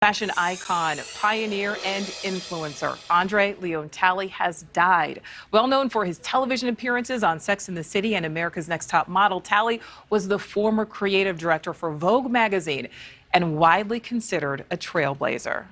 Fashion icon, pioneer, and influencer André Leon Talley has died. Well known for his television appearances on Sex and the City and America's Next Top Model, Talley was the former creative director for Vogue magazine and widely considered a trailblazer.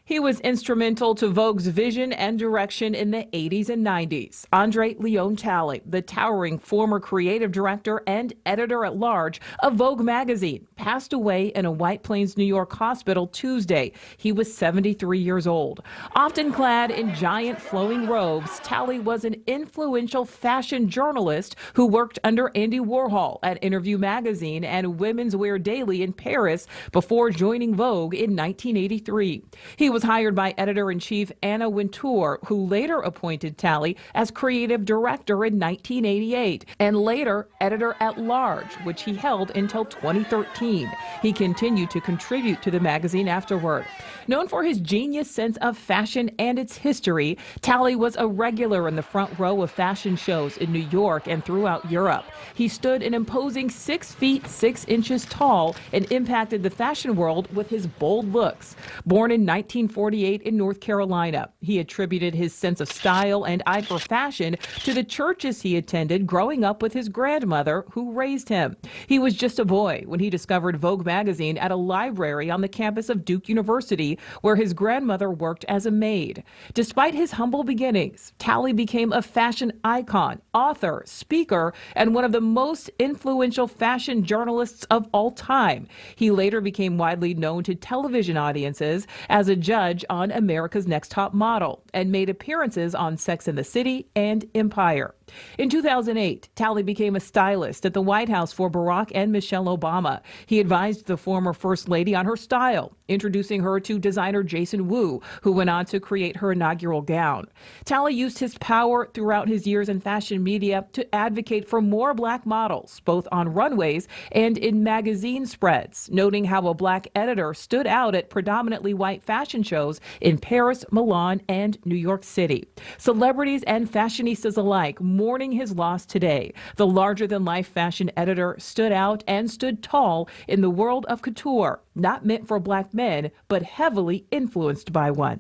He was instrumental to Vogue's vision and direction in the 80s and 90s. André Leon Talley, the towering former creative director and editor-at-large of Vogue magazine, passed away in a White Plains, New York hospital Tuesday. He was 73 years old. Often clad in giant flowing robes, Talley was an influential fashion journalist who worked under Andy Warhol at Interview magazine and Women's Wear Daily in Paris before joining Vogue in 1983. He was hired by editor-in-chief Anna Wintour, who later appointed Talley as creative director in 1988 and later editor-at-large, which he held until 2013. He continued to contribute to the magazine afterward. Known for his genius sense of fashion and its history, Talley was a regular in the front row of fashion shows in New York and throughout Europe. He stood an imposing 6 feet 6 inches tall and impacted the fashion world with his bold looks. Born in 1948 in North Carolina, he attributed his sense of style and eye for fashion to the churches he attended growing up with his grandmother, who raised him. He was just a boy when he discovered Vogue magazine at a library on the campus of Duke University, where his grandmother worked as a maid. Despite his humble beginnings, Talley became a fashion icon, author, speaker, and one of the most influential fashion journalists of all time. He later became widely known to television audiences as a judge on America's Next Top Model and made appearances on Sex and the City and Empire. In 2008, Talley became a stylist at the White House for Barack and Michelle Obama. He advised the former First Lady on her style, introducing her to designer Jason Wu, who went on to create her inaugural gown. Talley used his power throughout his years in fashion media to advocate for more black models, both on runways and in magazine spreads, noting how a black editor stood out at predominantly white fashion shows in Paris, Milan, and New York City. Celebrities and fashionistas alike mourning his loss today. The larger-than-life fashion editor stood out and stood tall in the world of couture, not meant for black men, but heavily influenced by one.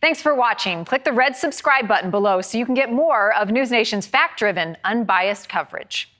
Thanks for watching. Click the red subscribe button below so you can get more of NewsNation's fact-driven, unbiased coverage.